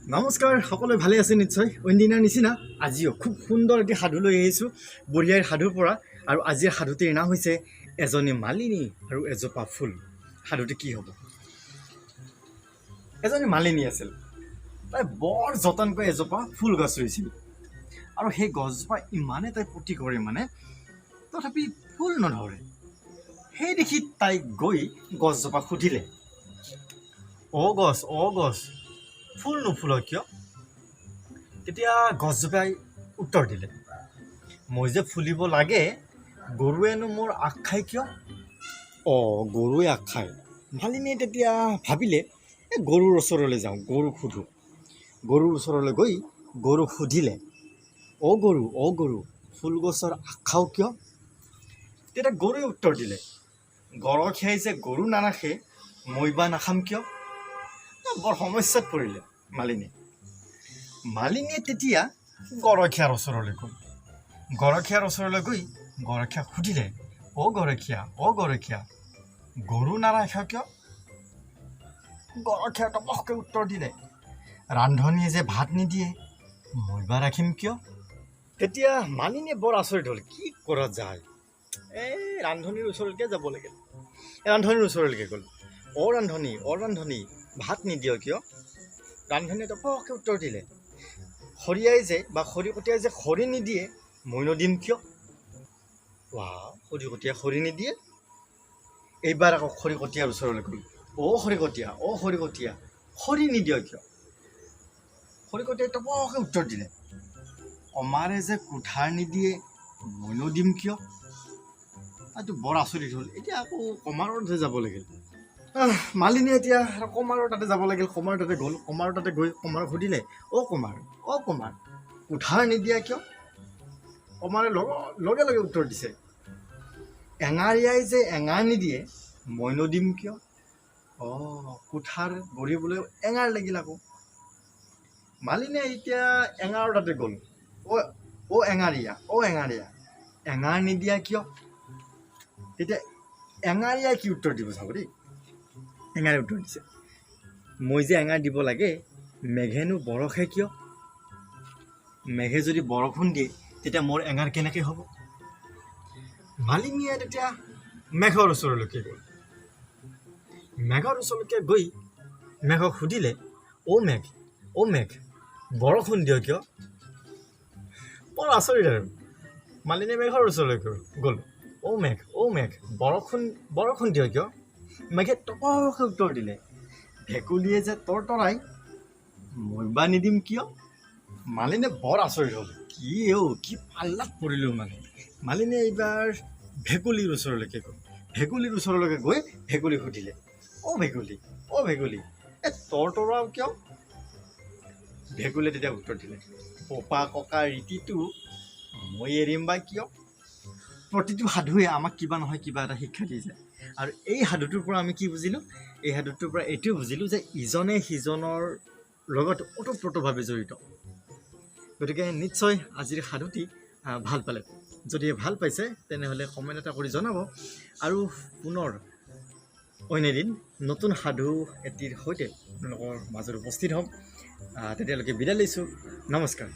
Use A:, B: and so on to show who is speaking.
A: নমস্কাৰ সকলোৱে ভালে আছে নিশ্চয় অন্যদিনাৰ নিচিনা আজিও খুব সুন্দৰ এটি সাধু লৈ আহিছোঁ বঢ়িয়াৰ সাধুৰ পৰা আৰু আজিৰ সাধুটিৰ নাম হৈছে এজনী মালিনী আৰু এজোপা ফুল। সাধুটি কি হ'ব? এজনী মালিনী আছিল, তাই বৰ যতন কৰি এজোপা ফুল গছ ৰুইছিল আৰু সেই গছজোপা ইমানেই তাই প্ৰতি কৰে তথাপি ফুল নধৰে। সেই দেখি তাই গৈ গছজোপাক সুধিলে, অ গছ ফুল নুফুল কিয়? তেতিয়া গছজোপাই উত্তৰ দিলে, মই যে ফুলিব লাগে গৰুৱেনো মোৰ আগ খায় কিয়? গৰুৱে আগ খায়। মালিনীয়ে তেতিয়া ভাবিলে, গৰুৰ ওচৰলৈ যাওঁ, গৰুক সোধোঁ। গৰুৰ ওচৰলৈ গৈ গৰুক সুধিলে, অ গৰু ফুলগছৰ আগ খাওঁ কিয়? তেতিয়া গৰুৱে উত্তৰ দিলে, গৰখীয়াই যে গৰু নাৰাখে মই বা নাখাম কিয়? বৰ সমস্যাত পৰিলে মালিনীয়ে তেতিয়া গৰখীয়াৰ ওচৰলৈ গ'ল। গৰখীয়াৰ ওচৰলৈ গৈ গৰখীয়াক সুধিলে, অ গৰখীয়া গৰু নাৰাখা কিয়? গৰখীয়াই টপককৈ উত্তৰ দিলে, ৰান্ধনীয়ে যে ভাত নিদিয়ে মই বা ৰাখিম কিয়? তেতিয়া মালিনীয়ে বৰ আচৰিত হ'ল, কি কৰা যায়? ৰান্ধনীৰ ওচৰলৈকে যাব লাগিল। ৰান্ধনীৰ ওচৰলৈকে গ'ল, অ ৰান্ধনী ভাত নিদিয় কিয়? ৰান্ধনীয়ে টপককৈ উত্তৰ দিলে, খৰিকটীয়াই যে খৰি নিদিয়ে মই নদিম কিয়? খৰিকটীয়াই খৰি নিদিয়ে। এইবাৰ আকৌ খৰিকটীয়াৰ ওচৰলৈ গ'ল, অ খৰিকটীয়া খৰি নিদিয় কিয়? খৰিকটীয়াই টপককৈ উত্তৰ দিলে, কমাৰে যে কুঠাৰ নিদিয়ে মই নদিম কিয়? তাইতো বৰ আচৰিত হ'ল। এতিয়া আকৌ কমাৰতহে যাব লাগিল। মালিনীয়ে এতিয়া কমাৰৰ তাতে যাব লাগিল। কমাৰৰ তাতে গ'ল। কমাৰৰ তাতে গৈ কমাৰক সুধিলে, অ কমাৰ কুঠাৰ নিদিয়া কিয়? কমাৰে লগে লগে উত্তৰ দিছে, এঙাৰীয়াই যে এঙাৰ নিদিয়ে মই নদিম কিয়? কুঠাৰ গঢ়িবলৈ এঙাৰ লাগিল আকৌ। মালিনীয়ে এতিয়া এঙাৰৰ তাতে গ'ল, অ এঙাৰীয়া এঙাৰ নিদিয়া কিয়? তেতিয়া এঙাৰীয়াই কি উত্তৰ দিব চাব দেই। এঙাৰে উত্তৰ দিছে, মই যে এঙাৰ দিব লাগে মেঘেনো বৰষে কিয়? মেঘে যদি বৰষুণ দিয়ে তেতিয়া মোৰ এঙাৰ কেনেকৈ হ'ব? মালিনীয়ে তেতিয়া মেঘৰ ওচৰলৈকে গ'ল। মেঘৰ ওচৰলৈকে গৈ মেঘক সুধিলে, অ মেঘ বৰষুণ দিয় কিয়? বৰ আচৰিত আৰু। মালিনীয়ে মেঘৰ ওচৰলৈ গ'ল, অ মেঘ বৰষুণ দিয় কিয়? মেঘে টপককৈ উত্তৰ দিলে, ভেকুলীয়ে যে তৰতৰাই মই বা নিদিম কিয়? মালিনীয়ে বৰ আচৰিত হ'ল, কি পাল্লাত পৰিলোঁ মালিনীয়ে এইবাৰ ভেকুলীৰ ওচৰলৈকে গ'ল। ভেকুলীৰ ওচৰলৈকে গৈ ভেকুলী সুধিলে, অ ভেকুলী তৰতৰাও কিয়? ভেকুলীয়ে তেতিয়া উত্তৰ দিলে, পপা ককা ৰীতিটো মই এৰিম বা কিয়? প্ৰতিটো সাধুৱে আমাক কিবা নহয় কিবা এটা শিক্ষা দি যায়। আৰু এই সাধুটোৰ পৰা আমি কি বুজিলোঁ? এই সাধুটোৰ পৰা এইটোৱে বুজিলোঁ যে ইজনে সিজনৰ লগত ওতঃপ্ৰোতভাৱে জড়িত। গতিকে নিশ্চয় আজিৰ সাধুটি ভাল পালে। যদি ভাল পাইছে তেনেহ'লে কমেণ্ট এটা কৰি জনাব। আৰু পুনৰ অন্য এদিন নতুন সাধু এটিৰ সৈতে আপোনালোকৰ মাজত উপস্থিত হ'ম। তেতিয়ালৈকে বিদায় লৈছোঁ। নমস্কাৰ।